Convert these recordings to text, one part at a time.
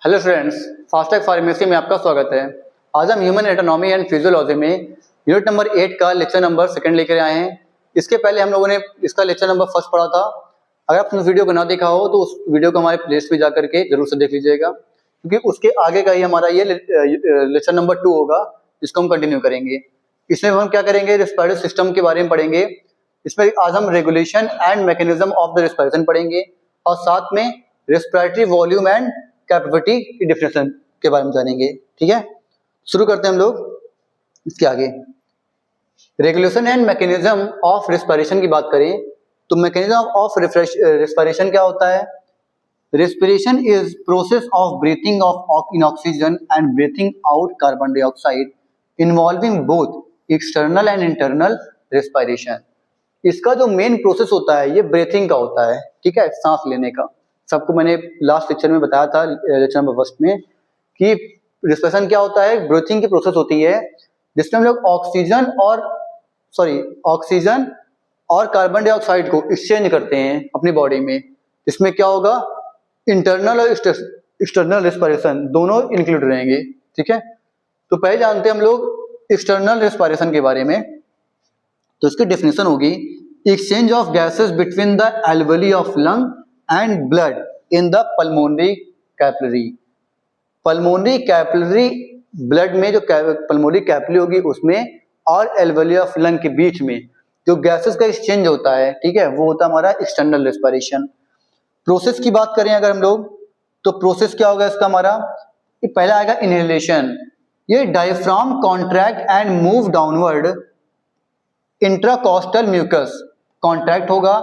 Hello students, FASTag pharmacy में आपका स्वागत है। आज हम ह्यूमन एनाटॉमी एंड फिजियोलॉजी में यूनिट नंबर 8 का लेक्चर नंबर 2 लेकर आए हैं। इसके पहले हम लोगों ने इसका लेक्चर नंबर 1 पढ़ा था। अगर आपने उस वीडियो को ना देखा हो तो उस वीडियो को हमारे प्लेलिस्ट पे जाकर के जरूर से देख लीजिएगा, क्योंकि उसके आगे का ही हमारा ये लेक्चर नंबर 2 होगा, जिसको हम कंटिन्यू करेंगे। इसमें हम क्या करेंगे, रेस्पिरेटरी सिस्टम के बारे में पढ़ेंगे। इसमें आज हम regulation and mechanism of the respiration पढ़ेंगे और साथ में रेस्पिरेटरी वॉल्यूम एंड कैपेसिटी की डिफिनेशन के बारे में जानेंगे। ठीक है, शुरू करते हैं हम लोग इसके आगे। Regulation and mechanism of respiration की बात करें तो मैकेनिज्म ऑफ रेस्पिरेशन क्या होता है? Respiration is process of breathing of in oxygen and breathing out carbon dioxide involving both external and internal respiration. इसका जो मेन प्रोसेस होता है ये ब्रीथिंग का होता है। ठीक है, सांस लेने का। सबको मैंने लास्ट लेक्चर में बताया था, लेक्चर नंबर 1 में, कि रेस्पिरेशन क्या होता है। ब्रीथिंग की प्रोसेस होती है जिसमें हम लोग ऑक्सीजन और कार्बन डाइऑक्साइड को एक्सचेंज करते हैं अपनी बॉडी में। इसमें क्या होगा, इंटरनल और एक्सटर्नल रेस्पिरेशन दोनों इंक्लूड रहेंगे। ठीक है, तो पहले जानते हैं हम लोग एक्सटर्नल रेस्पिरेशन के बारे में। तो इसकी डेफिनेशन होगी exchange of gases between the alveoli of lung and blood in the pulmonary capillary. Pulmonary capillary blood में जो पल्मोनरी कैपिलरी होगी उसमें और एल्वेली ऑफ लंग के बीच में जो गैसेस का एक्सचेंज होता है, ठीक है, वो होता है हमारा एक्सटर्नल रेस्पिरेशन। प्रोसेस की बात करें अगर हम लोग, तो प्रोसेस क्या होगा इसका हमारा, ये पहला आएगा इनहेलेशन। ये diaphragm contract and move downward, intercostal muscles contract होगा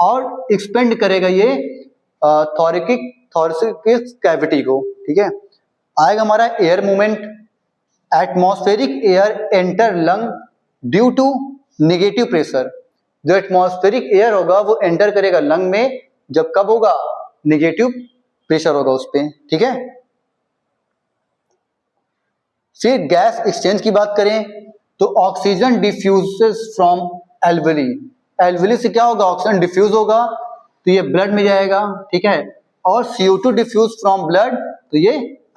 और एक्सपेंड करेगा ये थोरैसिक कैविटी को। ठीक है, आएगा हमारा air movement. Atmospheric air enter lung due to negative pressure. जो एटमॉस्फेरिक एयर होगा वो एंटर करेगा लंग में, जब कब होगा, नेगेटिव प्रेशर होगा उस पे। ठीक है, फिर गैस एक्सचेंज की बात करें तो oxygen diffuses from alveoli. Alveoli से क्या होगा, ऑक्सीजन डिफ्यूज होगा तो ये ब्लड में जाएगा। ठीक है, और CO2 डिफ्यूज फ्रॉम ब्लड तो ये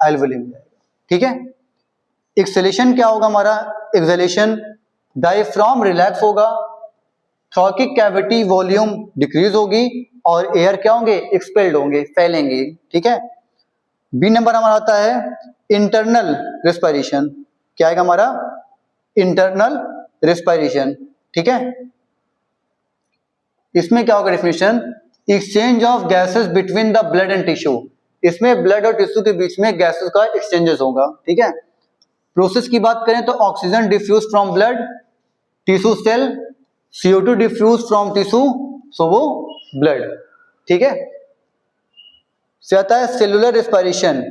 एल्वेली में जाएगा। ठीक है, एक्सहेलेशन क्या होगा हमारा, एक्सहेलेशन डायफ्राम रिलैक्स होगा, थोरैकिक कैविटी वॉल्यूम डिक्रीज होगी और एयर क्या होंगे, एक्सपेल्ड होंगे, फैलेंगे। ठीक है, बी नंबर हमारा आता है इंटरनल रेस्पिरेशन। क्या आएगा हमारा, इंटरनल रेस्पिरेशन। ठीक है, इसमें क्या होगा definition, exchange of gases between the blood and tissue. इसमें ब्लड और टिश्यू के बीच में गैसेस का एक्सचेंजेस होगा। ठीक है, प्रोसेस की बात करें तो oxygen diffuse from blood tissue cell, CO2 diffuse from tissue, so वो ब्लड। ठीक है, से आता है सेलुलर रेस्पिरेशन।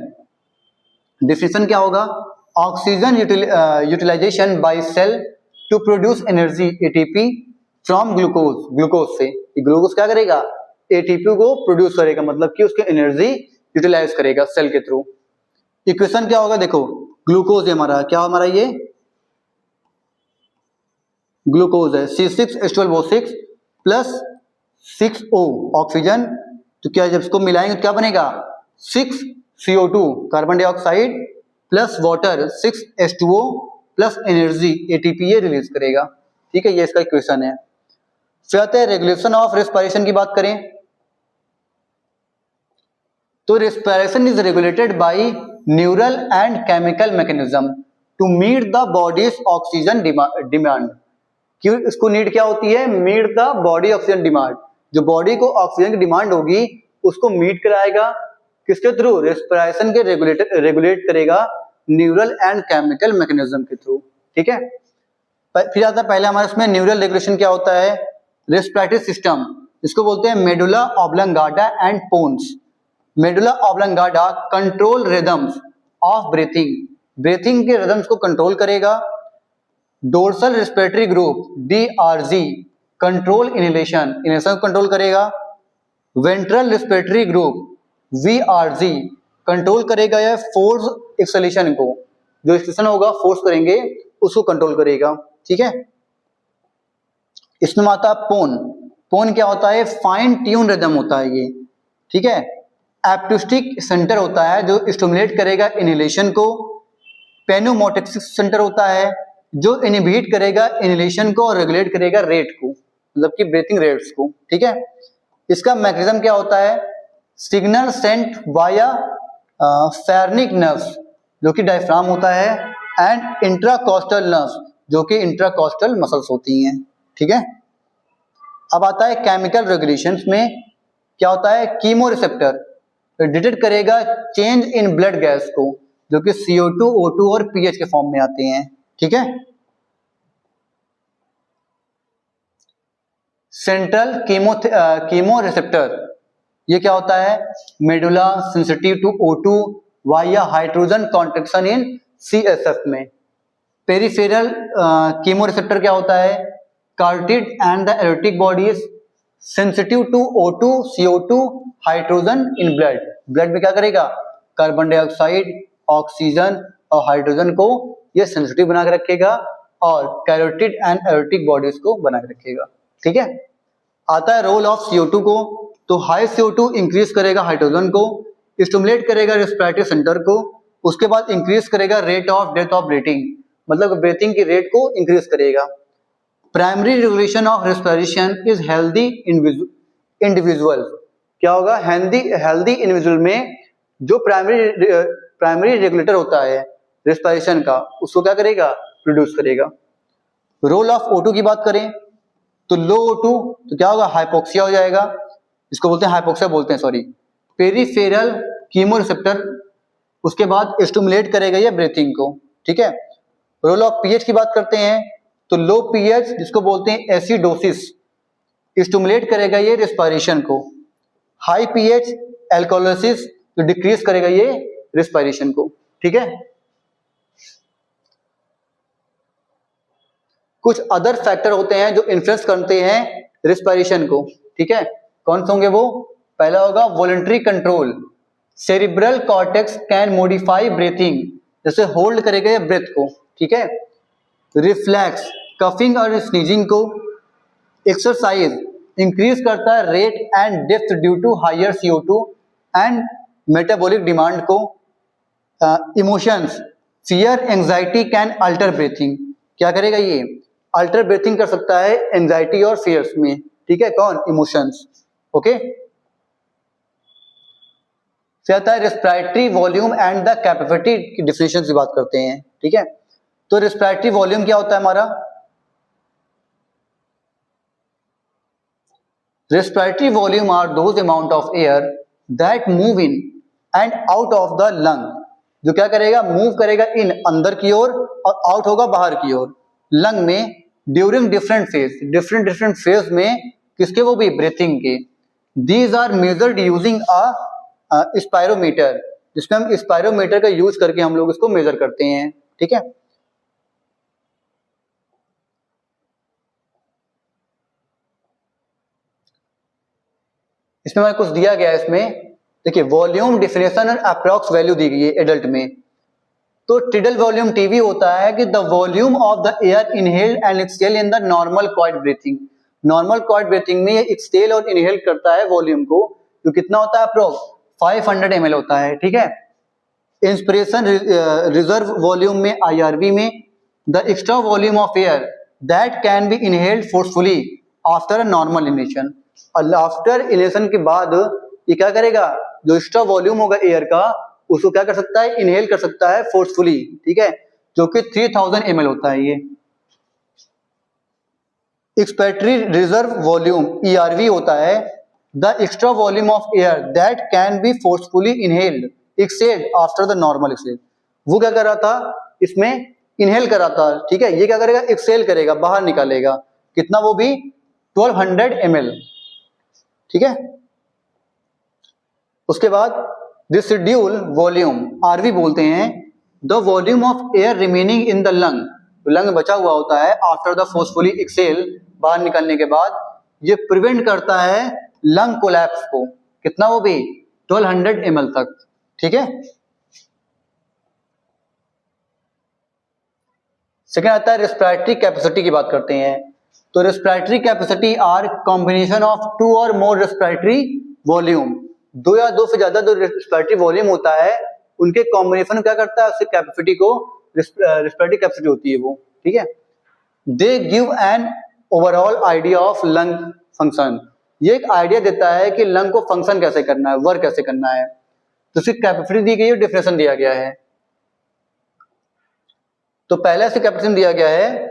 डेफिनेशन क्या होगा, oxygen utilization by cell to produce energy ATP from glucose. Glucose से ग्लूकोज क्या करेगा, ATP को प्रोड्यूस करेगा, मतलब कि उसकी एनर्जी यूटिलाइज करेगा सेल के थ्रू। इक्वेशन क्या होगा, देखो ग्लूकोज है हमारा, क्या हमारा ये ग्लूकोज है, C6H12O6 प्लस 6O ऑक्सीजन, तो क्या जब इसको मिलाएंगे तो क्या बनेगा, 6CO2 carbon dioxide plus water 6H2O plus energy ATP ये रिलीज करेगा। ठीक है, ये इसका इक्वेशन है। फिर आते हैं रेगुलेशन ऑफ रेस्पिरेशन की बात करें तो respiration is regulated by neural and chemical mechanism to meet the body's oxygen demand. क्यों इसको नीड क्या होती है, meet the body oxygen demand. जो बॉडी को ऑक्सीजन की डिमांड होगी उसको मीट कराएगा, किसके थ्रू, रेस्पिरेशन के रेगुलेट करेगा न्यूरल एंड केमिकल मैकेनिज्म के थ्रू। ठीक है, फिर आता है पहले हमारे इसमें न्यूरल रेगुलेशन क्या होता है, रेस्पिरेटरी सिस्टम, इसको बोलते हैं medulla oblongata and pons. Medulla oblongata control rhythms of breathing, breathing के रिदम्स को कंट्रोल करेगा। Dorsal respiratory group DRG control inhalation, inhalation को कंट्रोल करेगा। Ventral respiratory group VRG control करेगा या फोर्स एक्सहेलेशन को, जो एक्सहेलेशन होगा फोर्स करेंगे उसको कंट्रोल करेगा। ठीक है, इसमें आता है पोन। पोन क्या होता है, फाइन ट्यून रिदम होता है ये। ठीक है, एप्टूस्टिक सेंटर होता है जो स्टिमुलेट करेगा इनहेलेशन को, पेनोमोटेक्सिक सेंटर होता है जो इनहिबिट करेगा इनहेलेशन को और रेगुलेट करेगा रेट को, मतलब कि ब्रीथिंग रेट्स को, ठीक है। इसका मैकेनिज्म क्या होता है, सिग्नल सेंट वाया फेर्निक नर्व्स जो कि डायफ्राम होता है, एंड इंट्राकॉस्टल नर्व्स जो कि इंट्राकॉस्टल मसल्स होती हैं, ठीक है। अब आता है केमिकल रेगुलेशंस में क्या होता है, कीमो रिसेप्टर डिटेक्ट करेगा चेंज इन ब्लड गैस को जो कि CO2, O2 और पीएच के फॉर्म में आते हैं, ठीक है। सेंट्रल कीमो रिसेप्टर ये क्या होता है, medulla sensitive to O2 via hydrogen contraction in CSF में। पेरिफेरल कीमो रिसेप्टर क्या होता है, carotid and the aortic bodies sensitive to O2 CO2 hydrogen in blood. Blood में क्या करेगा, कार्बन डाइऑक्साइड, ऑक्सीजन और हाइड्रोजन को ये सेंसिटिव बना के रखेगा और कैरोटिड एंड एरोटिक बॉडीज को बना के रखेगा, ठीक है। आता है रोल ऑफ CO2 को, तो हाई CO2 इंक्रीज करेगा हाइड्रोजन को, स्टिमुलेट करेगा रेस्पिरेटरी सेंटर को, उसके बाद इंक्रीज करेगा rate of death of breathing, मतलब ब्रीथिंग की रेट को इंक्रीज करेगा। Primary regulation of respiration is healthy individual. क्या होगा, हेल्दी इंडिविजुअल में जो प्राइमरी रेगुलेटर होता है रेस्पिरेशन का, उसको क्या करेगा, प्रोड्यूस करेगा। रोल ऑफ O2 की बात करें तो लो O2 तो क्या होगा, हाइपोक्सिया हो जाएगा, इसको बोलते हैं हाइपोक्सिया बोलते हैं सॉरी। पेरिफेरल कीमो रिसेप्टर उसके बाद स्टिमुलेट करेगा ये ब्रीथिंग को, ठीक है। रोल ऑफ पीएच की बात करते हैं तो लो पीएच जिसको बोलते हैं एसिडोसिस स्टिमुलेट करेगा ये रेस्पिरेशन को, हाई पीएच एल्कोलिसिस जो डिक्रीज करेगा ये रेस्पिरेशन को, ठीक है। कुछ अदर फैक्टर होते हैं जो इन्फ्लुएंस करते हैं रेस्पिरेशन को, ठीक है। कौन से होंगे वो, पहला होगा voluntary control, cerebral cortex can modify breathing, जैसे होल्ड करेगा ये ब्रेथ को, ठीक है। रिफ्लेक्स कफिंग और स्नीजिंग को, एक्सरसाइज इंक्रीज करता है rate and depth due to higher CO2 and metabolic demand को। Emotions fear anxiety can alter breathing, क्या करेगा ये, अल्टर ब्रीथिंग कर सकता है एंजाइटी और फियर्स में, ठीक है, कौन, इमोशंस, ओके। फिर आता है respiratory volume and the capacity की डिफिनेशन की बात करते हैं, ठीक है। तो रेस्पिरेटरी वॉल्यूम क्या होता है हमारा, respiratory volume are those amount of air that move in and out of the lung, जो क्या करेगा, मूव करेगा इन अंदर की ओर और आउट होगा बाहर की ओर लंग में ड्यूरिंग डिफरेंट फेज में, किसके, वो भी ब्रीथिंग के। These are measured using a spirometer, जिसमें हम स्पायरोमीटर का यूज करके हम लोग इसको मेजर करते हैं, ठीक है। इसमें हमें कुछ दिया गया है, इसमें देखिए वॉल्यूम डिफिनेशन और अप्रॉक्स वैल्यू दी गई है एडल्ट में। तो टिडल वॉल्यूम टीवी होता है कि the volume of the air inhaled and exhale in the normal quite breathing, normal quite breathing में ये एक्सहेल और इनहेल करता है वॉल्यूम को, जो कितना होता है, अप्रॉक्स 500 ml होता है, ठीक है। इंस्पिरेशन रिजर्व वॉल्यूम में IRV में the extra volume of air that can be inhaled forcefully after a normal inhalation, और आफ्टर इनहेलेशन के बाद ये क्या करेगा, जो एक्स्ट्रा वॉल्यूम होगा एयर का उसको क्या कर सकता है, इनहेल कर सकता है फोर्सफुली, ठीक है, जो कि 3000 ml होता है ये। एक्सपेक्टरी रिजर्व वॉल्यूम ERV होता है the extra volume of air that can be forcefully inhaled exhaled after the normal exhale. वो क्या कर रहा था, इसमें इनहेल कर रहा था, ठीक है, ये क्या करेगा, एक्सहेल करेगा, बाहर निकालेगा, कितना, वो भी 1200 ml, ठीक है। उसके बाद रेसिड्यूल वॉल्यूम RV बोलते हैं the volume of air remaining in the lung, lung बचा हुआ होता है आफ्टर द फोर्सफुली एक्सहेल, बाहर निकलने के बाद ये प्रिवेंट करता है लंग कोलैप्स को, कितना, वो भी 1200 ml तक, ठीक है। सेकेंड आता है रेस्पिरेटरी कैपेसिटी की बात करते हैं। तो respiratory capacity are combination of 2 और मोर रेस्पिरेटरी वॉल्यूम दो या दो से ज्यादा जो रेस्पिरेटरी वॉल्यूम होता है उनके कॉम्बिनेशन क्या करता है, उसकी कैपेसिटी को रेस्पिरेटरी कैपेसिटी होती है वो, ठीक है। They give an overall idea of lung function, ये एक आइडिया देता है कि लंग को फंक्शन कैसे करना है, वर्क कैसे करना है। तो उसकी कैपेसिटी दी गई है, डेफिनेशन दिया गया है। तो पहले से कैपेसिटी दिया गया है,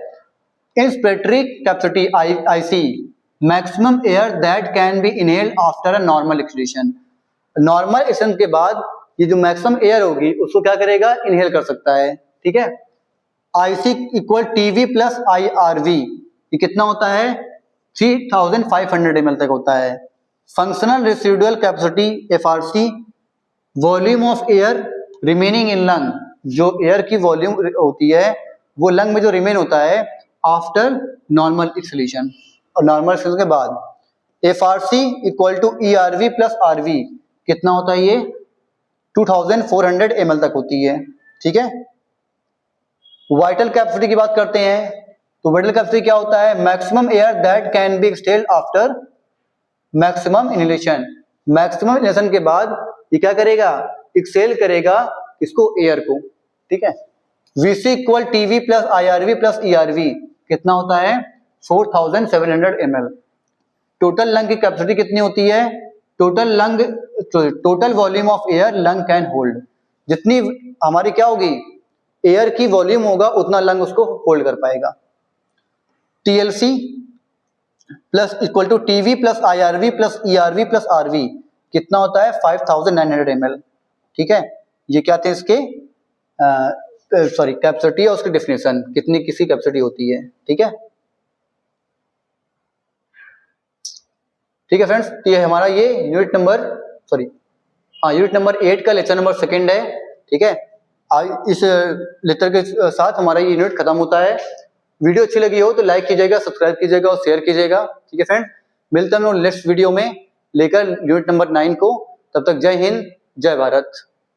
inspiratory capacity IC, maximum air that can be inhaled after a normal acceleration. Normal exhalation के बाद ये जो मैक्सिमम एयर होगी उसको क्या करेगा, इनहेल कर सकता है, ठीक है। IC equal TV plus IRV, ये कितना होता है, 3500 ml तक होता है। Functional residual capacity FRC, volume of air remaining in lung, जो एयर की वॉल्यूम होती है वो लंग में जो रिमेन होता है आफ्टर नॉर्मल एक्सलेशन, और नॉर्मल एक्सलेशन के बाद। FRC equal to ERV plus RV, कितना होता है ये, 2400 ml तक होती है, ठीक है। वाइटल कैपेसिटी की बात करते हैं, तो वाइटल कैपेसिटी क्या होता है, maximum air that can be exhaled after maximum inhalation. Maximum inhalation के बाद ये क्या करेगा, एक्सहेल करेगा इसको, एयर को, ठीक है। VC equal TV plus IRV plus ERV, कितना होता है, 4700 ml। टोटल लंग की कैपेसिटी कितनी होती है, total volume of air lung can hold, जितनी हमारी क्या होगी, एयर की वॉल्यूम होगा उतना लंग उसको होल्ड कर पाएगा। TLC plus equal to TV plus IRV plus ERV plus RV, कितना होता है, 5900 ml, ठीक है। ये क्या थे इसके कैपेसिटी और उसकी डेफिनेशन, कितनी किसी कैपेसिटी होती है, ठीक है। ठीक है फ्रेंड्स, ये हमारा ये यूनिट नंबर 8 का लेक्चर नंबर 2 है, ठीक है। इस लेक्चर के साथ हमारा ये यूनिट खत्म होता है। वीडियो अच्छी लगी हो तो लाइक कीजिएगा, सब्सक्राइब कीजिएगा और शेयर कीजिएगा, ठीक है फ्रेंड। मिलते हैं नेक्स्ट वीडियो में लेकर यूनिट नंबर 9 को, तब तक जय हिंद, जय भारत।